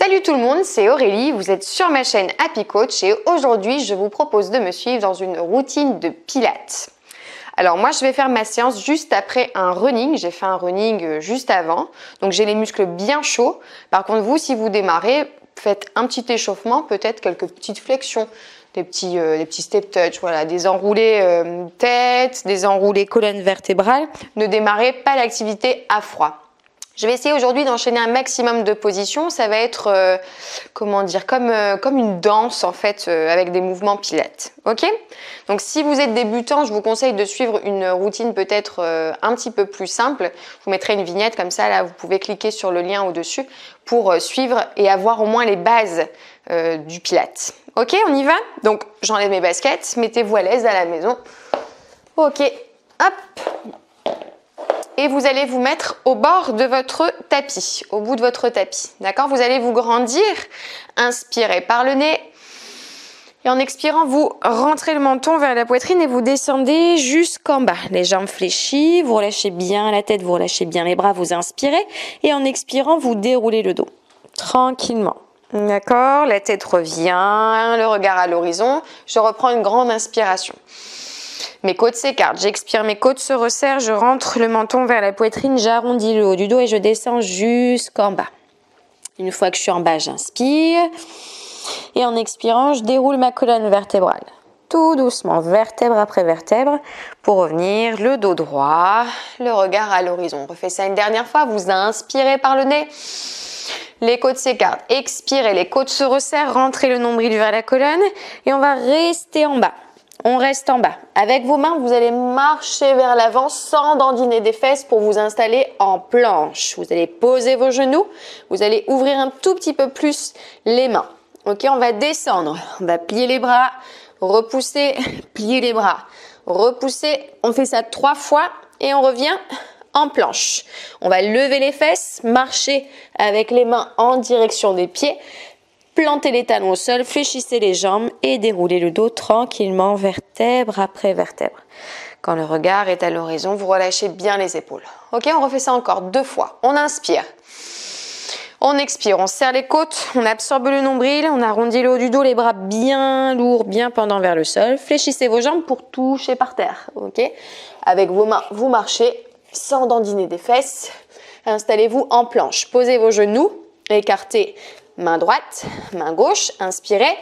Salut tout le monde, c'est Aurélie, vous êtes sur ma chaîne Happy Coach et aujourd'hui je vous propose de me suivre dans une routine de pilates. Alors moi je vais faire ma séance juste après un running, j'ai fait un running juste avant, donc j'ai les muscles bien chauds. Par contre vous, si vous démarrez, faites un petit échauffement, peut-être quelques petites flexions, des petits step touch, voilà, des enroulés tête, des enroulés colonne vertébrale. Ne démarrez pas l'activité à froid. Je vais essayer aujourd'hui d'enchaîner un maximum de positions. Ça va être, comme une danse en fait, avec des mouvements pilates. Ok? Donc si vous êtes débutant, je vous conseille de suivre une routine peut-être un petit peu plus simple. Je vous mettrai une vignette comme ça, là vous pouvez cliquer sur le lien au-dessus pour suivre et avoir au moins les bases du pilates. Ok, on y va? Donc j'enlève mes baskets, mettez-vous à l'aise à la maison. Ok, hop! Et vous allez vous mettre au bord de votre tapis, au bout de votre tapis. D'accord? Vous allez vous grandir, inspirez par le nez. Et en expirant, vous rentrez le menton vers la poitrine et vous descendez jusqu'en bas. Les jambes fléchies, vous relâchez bien la tête, vous relâchez bien les bras, vous inspirez. Et en expirant, vous déroulez le dos, tranquillement. D'accord? La tête revient, le regard à l'horizon. Je reprends une grande inspiration. Mes côtes s'écartent, j'expire, mes côtes se resserrent, je rentre le menton vers la poitrine, j'arrondis le haut du dos et je descends jusqu'en bas. Une fois que je suis en bas, j'inspire. Et en expirant, je déroule ma colonne vertébrale. Tout doucement, vertèbre après vertèbre, pour revenir le dos droit, le regard à l'horizon. On refait ça une dernière fois, vous inspirez par le nez. Les côtes s'écartent, expirez, les côtes se resserrent, rentrez le nombril vers la colonne et on va rester en bas. On reste en bas. Avec vos mains, vous allez marcher vers l'avant sans dandiner des fesses pour vous installer en planche. Vous allez poser vos genoux. Vous allez ouvrir un tout petit peu plus les mains. Ok, on va descendre. On va plier les bras, repousser, plier les bras, repousser. On fait ça 3 fois et on revient en planche. On va lever les fesses, marcher avec les mains en direction des pieds. Plantez les talons au sol, fléchissez les jambes et déroulez le dos tranquillement, vertèbre après vertèbre. Quand le regard est à l'horizon, vous relâchez bien les épaules. Ok, on refait ça encore 2 fois. On inspire. On expire, on serre les côtes, on absorbe le nombril, on arrondit le haut du dos, les bras bien lourds, bien pendants vers le sol. Fléchissez vos jambes pour toucher par terre. Ok, avec vos mains, vous marchez sans dandiner des fesses. Installez-vous en planche. Posez vos genoux, écartez. Main droite, main gauche, inspirez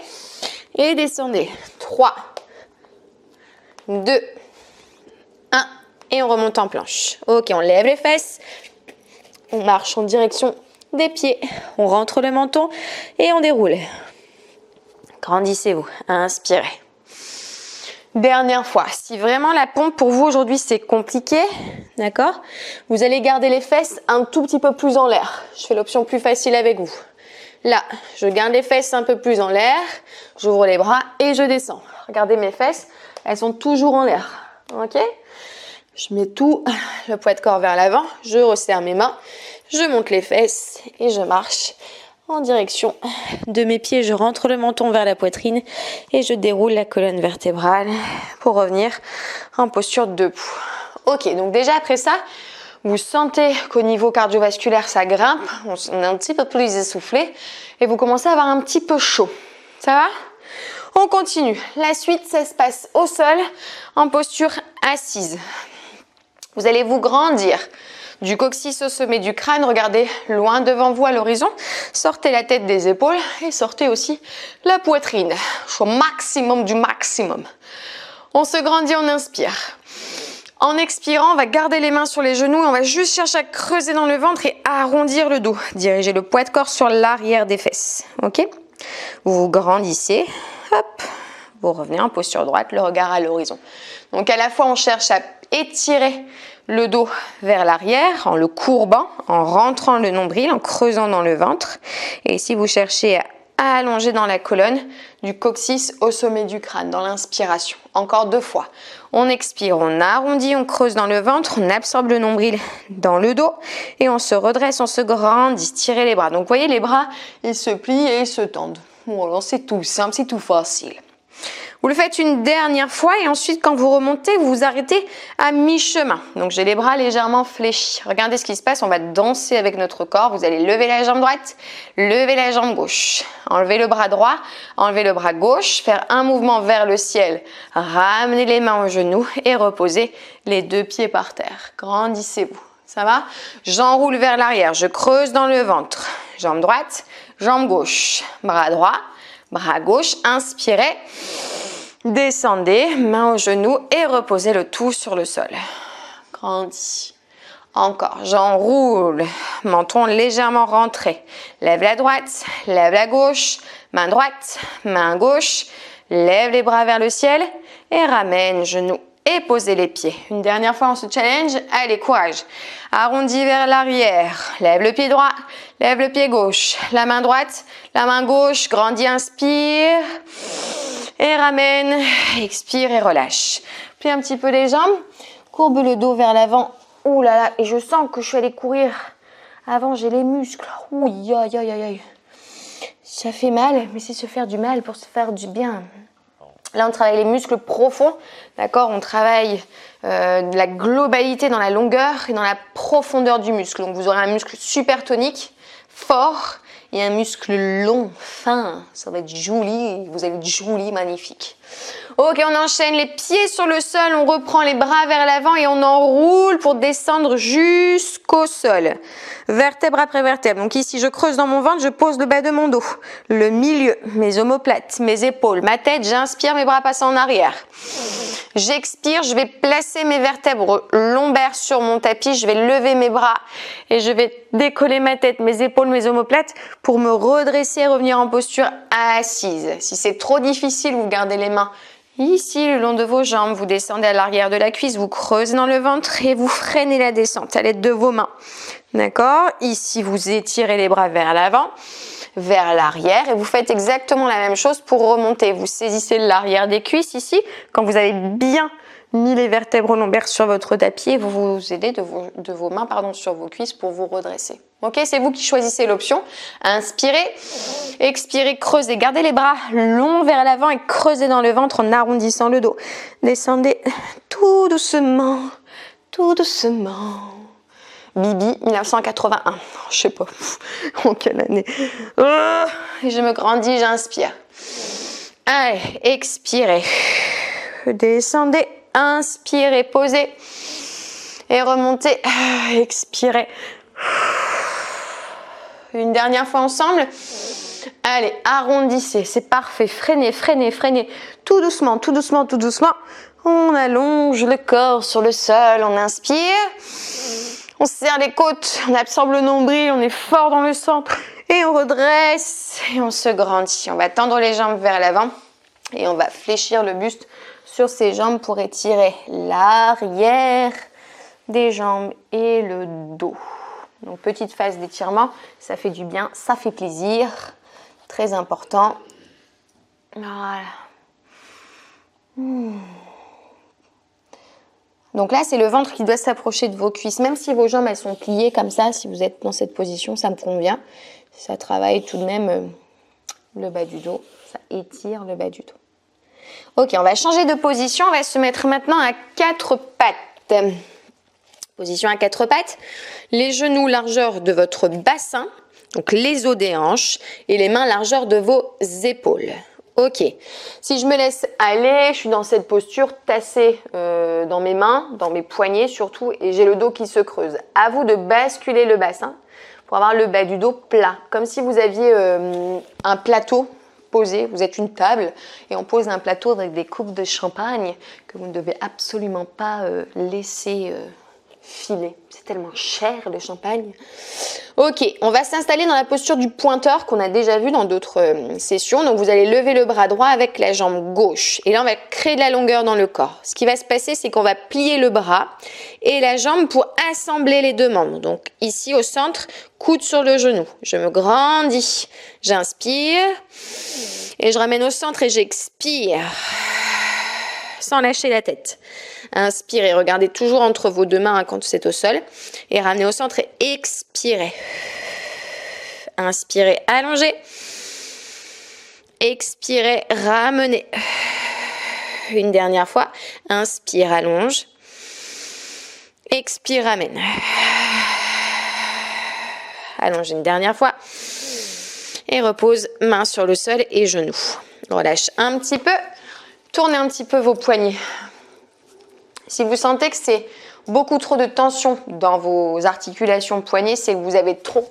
et descendez. 3, 2, 1 et on remonte en planche. Ok, on lève les fesses, on marche en direction des pieds, on rentre le menton et on déroule. Grandissez-vous, inspirez. Dernière fois, si vraiment la pompe pour vous aujourd'hui c'est compliqué, d'accord, vous allez garder les fesses un tout petit peu plus en l'air. Je fais l'option plus facile avec vous. Là, je garde les fesses un peu plus en l'air, j'ouvre les bras et je descends. Regardez mes fesses, elles sont toujours en l'air. Ok? Je mets tout le poids de corps vers l'avant, je resserre mes mains, je monte les fesses et je marche en direction de mes pieds. Je rentre le menton vers la poitrine et je déroule la colonne vertébrale pour revenir en posture debout. Ok, donc déjà après ça, vous sentez qu'au niveau cardiovasculaire, ça grimpe, on est un petit peu plus essoufflé et vous commencez à avoir un petit peu chaud. Ça va? On continue. La suite, ça se passe au sol, en posture assise. Vous allez vous grandir du coccyx au sommet du crâne. Regardez loin devant vous à l'horizon. Sortez la tête des épaules et sortez aussi la poitrine. Au maximum du maximum. On se grandit, on inspire. En expirant, on va garder les mains sur les genoux et on va juste chercher à creuser dans le ventre et arrondir le dos. Dirigez le poids de corps sur l'arrière des fesses. Ok? Vous vous grandissez. Hop. Vous revenez en posture droite, le regard à l'horizon. Donc à la fois, on cherche à étirer le dos vers l'arrière en le courbant, en rentrant le nombril, en creusant dans le ventre. Et si vous cherchez à allonger dans la colonne du coccyx au sommet du crâne dans l'inspiration. Encore 2 fois. On expire, on arrondit, on creuse dans le ventre, on absorbe le nombril dans le dos et on se redresse, on se grandit, tirez les bras. Donc vous voyez, les bras, ils se plient et ils se tendent. Bon, c'est tout simple, c'est tout facile. Vous le faites une dernière fois et ensuite, quand vous remontez, vous vous arrêtez à mi-chemin. Donc, j'ai les bras légèrement fléchis. Regardez ce qui se passe. On va danser avec notre corps. Vous allez lever la jambe droite, lever la jambe gauche. Enlevez le bras droit, enlevez le bras gauche. Faire un mouvement vers le ciel. Ramenez les mains aux genoux et reposez les deux pieds par terre. Grandissez-vous. Ça va? J'enroule vers l'arrière. Je creuse dans le ventre. Jambe droite, jambe gauche. Bras droit, bras gauche. Inspirez. Descendez, main au genou et reposez le tout sur le sol. Grandis. Encore, j'enroule. Menton légèrement rentré. Lève la droite, lève la gauche. Main droite, main gauche. Lève les bras vers le ciel et ramène genoux et posez les pieds. Une dernière fois, on se challenge. Allez, courage. Arrondis vers l'arrière. Lève le pied droit, lève le pied gauche. La main droite, la main gauche. Grandis, inspire. Et ramène, expire et relâche. Plie un petit peu les jambes, courbe le dos vers l'avant. Ouh là là, et je sens que je suis allée courir. Avant, j'ai les muscles. Ouh, aïe, aïe, aïe, aïe. Ça fait mal, mais c'est se faire du mal pour se faire du bien. Là, on travaille les muscles profonds, d'accord? On travaille la globalité dans la longueur et dans la profondeur du muscle. Donc, vous aurez un muscle super tonique, fort, et un muscle long, fin. Ça va être joli, vous avez du joli, magnifique. Ok, on enchaîne les pieds sur le sol, on reprend les bras vers l'avant et on enroule pour descendre jusqu'au sol. Vertèbre après vertèbre. Donc ici, je creuse dans mon ventre, je pose le bas de mon dos, le milieu, mes omoplates, mes épaules, ma tête, j'inspire, mes bras passent en arrière. J'expire, je vais placer mes vertèbres lombaires sur mon tapis, je vais lever mes bras et je vais décoller ma tête, mes épaules, mes omoplates pour me redresser et revenir en posture assise. Si c'est trop difficile, vous gardez les mains ici le long de vos jambes, vous descendez à l'arrière de la cuisse, vous creusez dans le ventre et vous freinez la descente à l'aide de vos mains. D'accord? Ici, vous étirez les bras vers l'avant, vers l'arrière et vous faites exactement la même chose pour remonter. Vous saisissez l'arrière des cuisses ici. Quand vous avez bien mis les vertèbres lombaires sur votre tapis et vous vous aidez de vos mains sur vos cuisses pour vous redresser. Ok, c'est vous qui choisissez l'option. Inspirez, expirez, creusez. Gardez les bras longs vers l'avant et creusez dans le ventre en arrondissant le dos. Descendez tout doucement, tout doucement. Bibi, 1981. Je sais pas en quelle année. Et je me grandis, j'inspire. Allez, expirez. Descendez, inspirez, posez. Et remontez, expirez. Une dernière fois ensemble. Allez, arrondissez, c'est parfait. Freinez, freinez, freinez. Tout doucement, tout doucement, tout doucement. On allonge le corps sur le sol, on inspire. On serre les côtes, on absorbe le nombril, on est fort dans le centre. Et on redresse et on se grandit. On va tendre les jambes vers l'avant et on va fléchir le buste sur ses jambes pour étirer l'arrière des jambes et le dos. Donc petite phase d'étirement, ça fait du bien, ça fait plaisir. Très important. Voilà. Donc là, c'est le ventre qui doit s'approcher de vos cuisses. Même si vos jambes, elles sont pliées comme ça, si vous êtes dans cette position, ça me convient. Ça travaille tout de même le bas du dos. Ça étire le bas du dos. Ok, on va changer de position. On va se mettre maintenant à quatre pattes. Position à quatre pattes. Les genoux largeur de votre bassin. Donc les os des hanches. Et les mains largeur de vos épaules. Ok, si je me laisse aller, je suis dans cette posture tassée dans mes mains, dans mes poignets surtout, et j'ai le dos qui se creuse. À vous de basculer le bassin pour avoir le bas du dos plat, comme si vous aviez un plateau posé, vous êtes une table et on pose un plateau avec des coupes de champagne que vous ne devez absolument pas laisser filer. C'est tellement cher le champagne. Ok, on va s'installer dans la posture du pointeur qu'on a déjà vu dans d'autres sessions. Donc vous allez lever le bras droit avec la jambe gauche. Et là, on va créer de la longueur dans le corps. Ce qui va se passer, c'est qu'on va plier le bras et la jambe pour assembler les deux membres. Donc ici au centre, coude sur le genou. Je me grandis. J'inspire et je ramène au centre et j'expire sans lâcher la tête. Inspirez, regardez toujours entre vos deux mains quand c'est au sol. Et ramenez au centre et expirez. Inspirez, allongez. Expirez, ramenez. Une dernière fois. Inspire, allonge. Expire, ramène. Allonge une dernière fois. Et repose, main sur le sol et genoux. Relâche un petit peu. Tournez un petit peu vos poignets. Si vous sentez que c'est beaucoup trop de tension dans vos articulations poignets, c'est que vous avez trop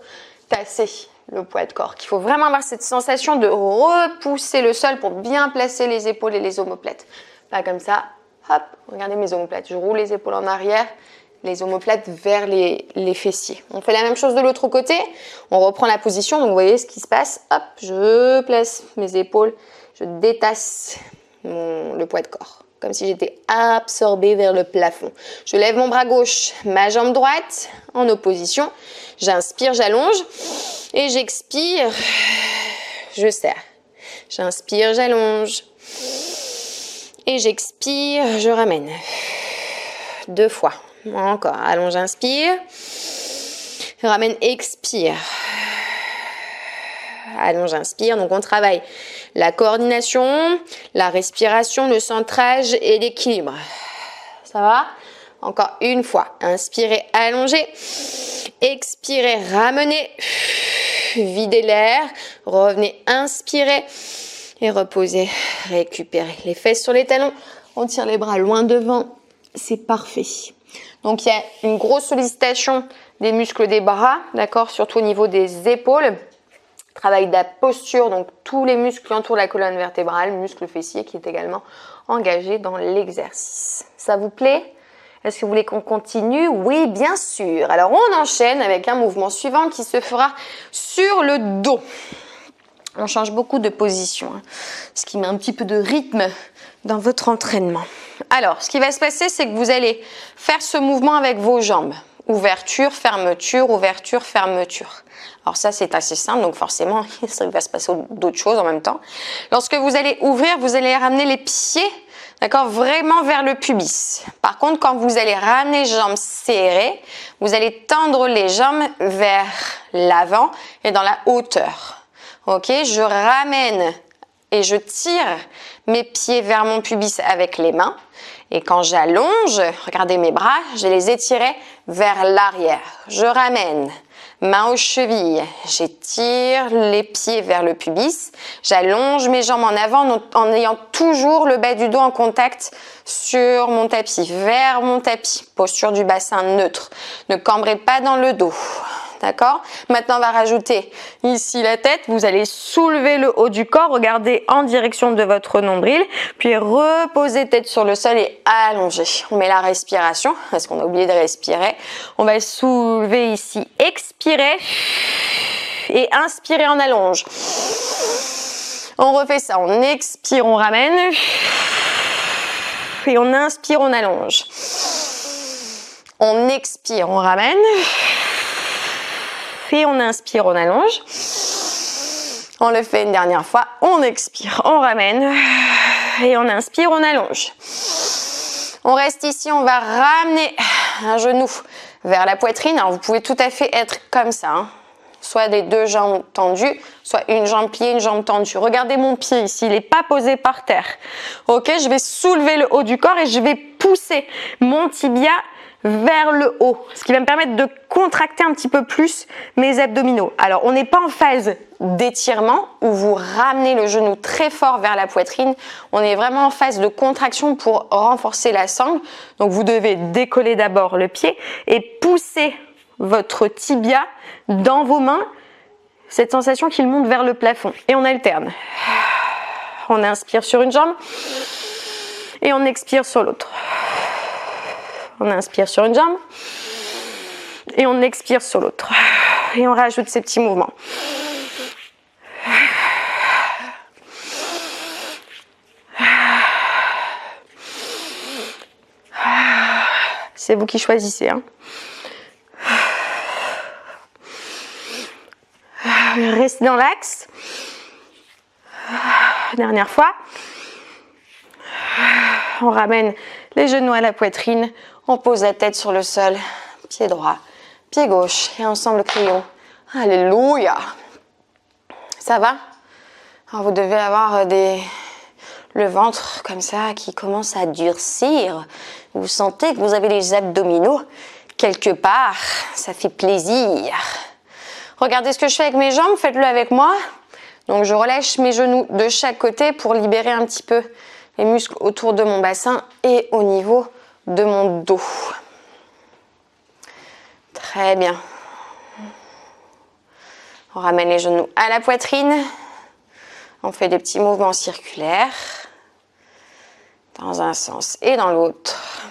tassé le poids de corps. Qu'il faut vraiment avoir cette sensation de repousser le sol pour bien placer les épaules et les omoplates. Pas comme ça. Hop, regardez mes omoplates. Je roule les épaules en arrière, les omoplates vers les fessiers. On fait la même chose de l'autre côté. On reprend la position. Donc, vous voyez ce qui se passe. Hop, je place mes épaules. Je détasse le poids de corps. Comme si j'étais absorbée vers le plafond. Je lève mon bras gauche, ma jambe droite en opposition. J'inspire, j'allonge. Et j'expire, je serre. J'inspire, j'allonge. Et j'expire, je ramène. 2 fois. Encore. Allonge, inspire. Ramène, expire. Allonge, inspire. Donc, on travaille la coordination, la respiration, le centrage et l'équilibre. Ça va? Encore une fois. Inspirez, allongez. Expirez, ramenez. Videz l'air. Revenez, inspirez. Et reposez. Récupérez les fesses sur les talons. On tire les bras loin devant. C'est parfait. Donc, il y a une grosse sollicitation des muscles des bras, d'accord? Surtout au niveau des épaules. Travail de la posture, donc tous les muscles qui entourent la colonne vertébrale, muscle fessier qui est également engagé dans l'exercice. Ça vous plaît? Est-ce que vous voulez qu'on continue? Oui, bien sûr. Alors, on enchaîne avec un mouvement suivant qui se fera sur le dos. On change beaucoup de position, hein, ce qui met un petit peu de rythme dans votre entraînement. Alors, ce qui va se passer, c'est que vous allez faire ce mouvement avec vos jambes. Ouverture, fermeture, ouverture, fermeture. Alors ça, c'est assez simple, donc forcément, il va se passer d'autres choses en même temps. Lorsque vous allez ouvrir, vous allez ramener les pieds, d'accord, vraiment vers le pubis. Par contre, quand vous allez ramener les jambes serrées, vous allez tendre les jambes vers l'avant et dans la hauteur. Ok, je ramène et je tire mes pieds vers mon pubis avec les mains. Et quand j'allonge, regardez mes bras, je les étirerai vers l'arrière. Je ramène, main aux chevilles, j'étire les pieds vers le pubis. J'allonge mes jambes en avant en ayant toujours le bas du dos en contact sur mon tapis, vers mon tapis. Posture du bassin neutre. Ne cambrez pas dans le dos. D'accord? Maintenant, on va rajouter ici la tête. Vous allez soulever le haut du corps, regardez en direction de votre nombril, puis reposer tête sur le sol et allonger. On met la respiration, parce qu'on a oublié de respirer. On va soulever ici, expirer et inspirer en allonge. On refait ça, on expire, on ramène et on inspire, on allonge. On expire, on ramène. Et on inspire, on allonge. On le fait une dernière fois. On expire, on ramène. Et on inspire, on allonge. On reste ici, on va ramener un genou vers la poitrine. Alors, vous pouvez tout à fait être comme ça, hein. Soit les 2 jambes tendues, soit une jambe pliée, une jambe tendue. Regardez mon pied ici, il n'est pas posé par terre. Ok, je vais soulever le haut du corps et je vais pousser mon tibia vers le haut, ce qui va me permettre de contracter un petit peu plus mes abdominaux. Alors, on n'est pas en phase d'étirement où vous ramenez le genou très fort vers la poitrine. On est vraiment en phase de contraction pour renforcer la sangle. Donc, vous devez décoller d'abord le pied et pousser votre tibia dans vos mains. Cette sensation qu'il monte vers le plafond. Et on alterne. On inspire sur une jambe et on expire sur l'autre. On inspire sur une jambe et on expire sur l'autre. Et on rajoute ces petits mouvements. C'est vous qui choisissez, hein. Restez dans l'axe. Dernière fois. On ramène les genoux à la poitrine. On pose la tête sur le sol. Pied droit, pied gauche. Et ensemble, crions. Alléluia. Ça va? Alors, vous devez avoir le ventre comme ça qui commence à durcir. Vous sentez que vous avez les abdominaux quelque part. Ça fait plaisir. Regardez ce que je fais avec mes jambes, faites-le avec moi. Donc je relâche mes genoux de chaque côté pour libérer un petit peu les muscles autour de mon bassin et au niveau de mon dos. Très bien. On ramène les genoux à la poitrine. On fait des petits mouvements circulaires dans un sens et dans l'autre.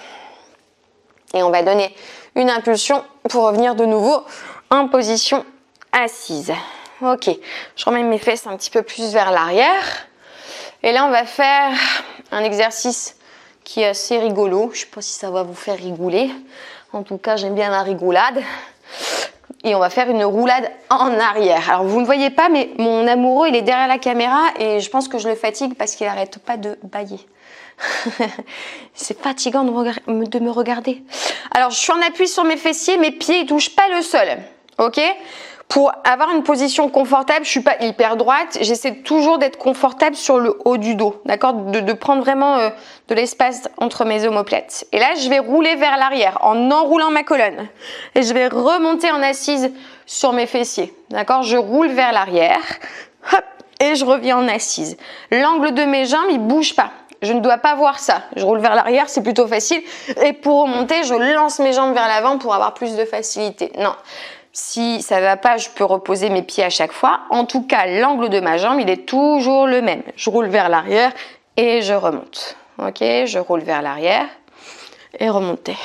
Et on va donner une impulsion pour revenir de nouveau en position assise. Ok, je remets mes fesses un petit peu plus vers l'arrière. Et là, on va faire un exercice qui est assez rigolo. Je ne sais pas si ça va vous faire rigoler. En tout cas, j'aime bien la rigolade. Et on va faire une roulade en arrière. Alors, vous ne voyez pas, mais mon amoureux, il est derrière la caméra et je pense que je le fatigue parce qu'il n'arrête pas de bâiller. C'est fatigant de me regarder. Alors, je suis en appui sur mes fessiers, mes pieds ne touchent pas le sol. Ok ? Pour avoir une position confortable, je ne suis pas hyper droite. J'essaie toujours d'être confortable sur le haut du dos. D'accord ? De prendre vraiment de l'espace entre mes omoplates. Et là, je vais rouler vers l'arrière en enroulant ma colonne. Et je vais remonter en assise sur mes fessiers. D'accord ? Je roule vers l'arrière. Hop, et je reviens en assise. L'angle de mes jambes, il ne bouge pas. Je ne dois pas voir ça. Je roule vers l'arrière, c'est plutôt facile. Et pour remonter, je lance mes jambes vers l'avant pour avoir plus de facilité. Non. Si ça ne va pas, je peux reposer mes pieds à chaque fois. En tout cas, l'angle de ma jambe, il est toujours le même. Je roule vers l'arrière et je remonte. Ok, je roule vers l'arrière et remonter.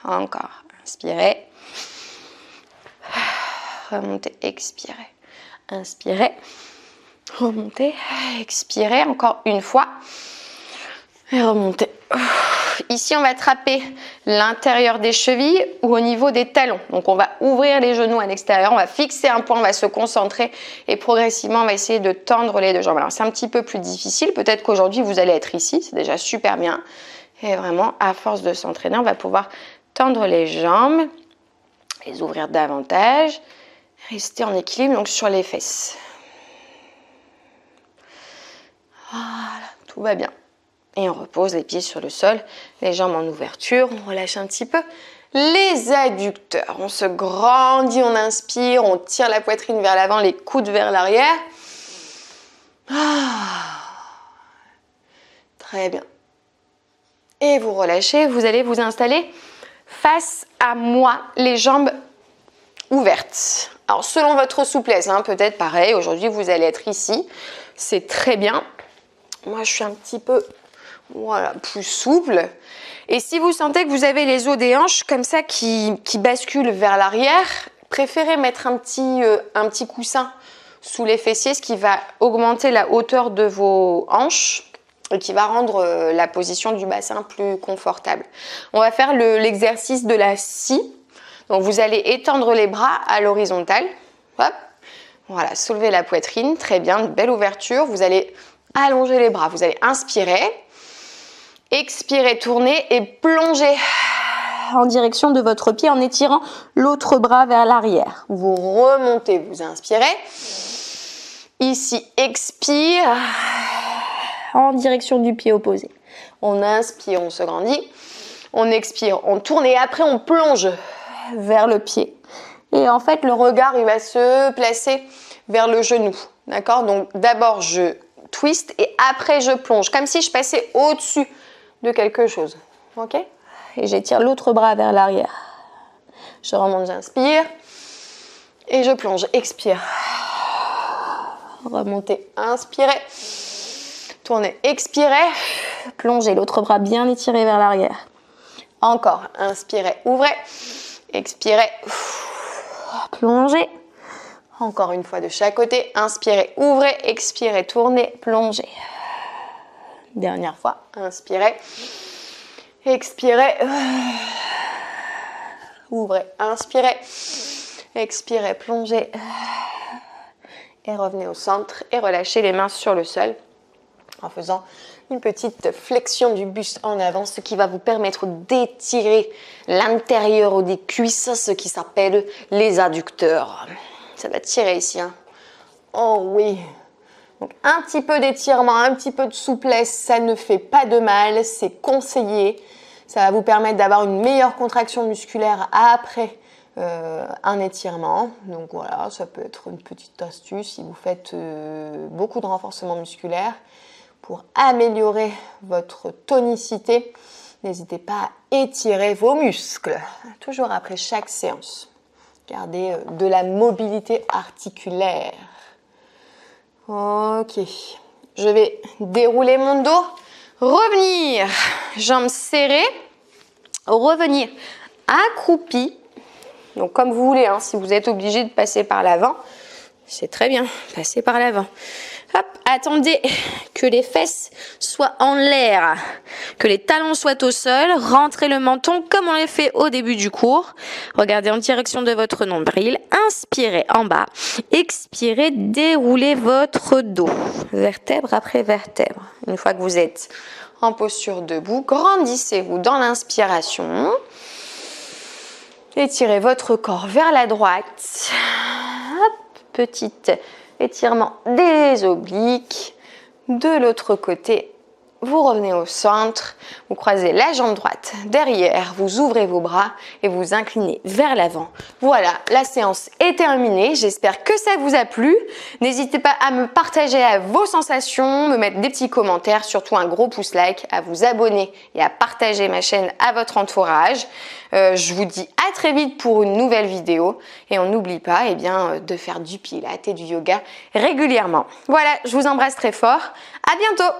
Encore. Inspirez. Remontez, expirez. Inspirez. Remontez, expirez. Encore une fois. Et remontez. Ici, on va attraper l'intérieur des chevilles ou au niveau des talons. Donc, on va ouvrir les genoux à l'extérieur, on va fixer un point, on va se concentrer et progressivement, on va essayer de tendre les deux jambes. Alors, c'est un petit peu plus difficile. Peut-être qu'aujourd'hui, vous allez être ici, c'est déjà super bien. Et vraiment, à force de s'entraîner, on va pouvoir tendre les jambes, les ouvrir davantage, rester en équilibre donc sur les fesses. Voilà, tout va bien. Et on repose les pieds sur le sol, les jambes en ouverture, on relâche un petit peu les adducteurs. On se grandit, on inspire, on tire la poitrine vers l'avant, les coudes vers l'arrière. Très bien. Et vous relâchez, vous allez vous installer face à moi, les jambes ouvertes. Alors selon votre souplesse, peut-être pareil, aujourd'hui vous allez être ici, c'est très bien. Moi je suis un petit peu... Voilà, plus souple. Et si vous sentez que vous avez les os des hanches comme ça qui basculent vers l'arrière, préférez mettre un petit coussin sous les fessiers, ce qui va augmenter la hauteur de vos hanches et qui va rendre la position du bassin plus confortable. On va faire l'exercice de la scie. Donc vous allez étendre les bras à l'horizontale. Hop. Voilà, soulevez la poitrine, très bien, une belle ouverture. Vous allez allonger les bras, vous allez inspirer. Expirez, tournez et plongez en direction de votre pied en étirant l'autre bras vers l'arrière. Vous remontez, vous inspirez. Ici, expire en direction du pied opposé. On inspire, on se grandit. On expire, on tourne et après on plonge vers le pied. Et en fait, le regard, il va se placer vers le genou. D'accord ? Donc d'abord, je twist et après, je plonge. Comme si je passais au-dessus de quelque chose, ok? Et j'étire l'autre bras vers l'arrière. Je remonte, j'inspire et je plonge, expire. Remontez, inspirez, tournez, expirez, plongez, l'autre bras bien étiré vers l'arrière. Encore, inspirez, ouvrez, expirez, plongez. Encore une fois de chaque côté, inspirez, ouvrez, expirez, tournez, plongez. Dernière fois, inspirez, expirez, ouvrez, inspirez, expirez, plongez et revenez au centre et relâchez les mains sur le sol en faisant une petite flexion du buste en avant, ce qui va vous permettre d'étirer l'intérieur des cuisses, ce qui s'appelle les adducteurs. Ça va tirer ici, Oh oui. Donc un petit peu d'étirement, un petit peu de souplesse, ça ne fait pas de mal, c'est conseillé. Ça va vous permettre d'avoir une meilleure contraction musculaire après un étirement. Donc voilà, ça peut être une petite astuce si vous faites beaucoup de renforcement musculaire pour améliorer votre tonicité. N'hésitez pas à étirer vos muscles, toujours après chaque séance. Gardez de la mobilité articulaire. Ok, je vais dérouler mon dos, revenir, jambes serrées, revenir accroupi. Donc comme vous voulez, hein, si vous êtes obligé de passer par l'avant, c'est très bien, passez par l'avant. Hop, attendez que les fesses soient en l'air, que les talons soient au sol, rentrez le menton comme on l'a fait au début du cours. Regardez en direction de votre nombril, inspirez en bas, expirez, déroulez votre dos, vertèbre après vertèbre. Une fois que vous êtes en posture debout, grandissez-vous dans l'inspiration. Étirez votre corps vers la droite. Hop, petite étirement des obliques. De l'autre côté, vous revenez au centre, vous croisez la jambe droite derrière, vous ouvrez vos bras et vous inclinez vers l'avant. Voilà, la séance est terminée. J'espère que ça vous a plu. N'hésitez pas à me partager vos sensations, me mettre des petits commentaires, surtout un gros pouce like, à vous abonner et à partager ma chaîne à votre entourage. Je vous dis à très vite pour une nouvelle vidéo et on n'oublie pas de faire du pilates et du yoga régulièrement. Voilà, je vous embrasse très fort. À bientôt!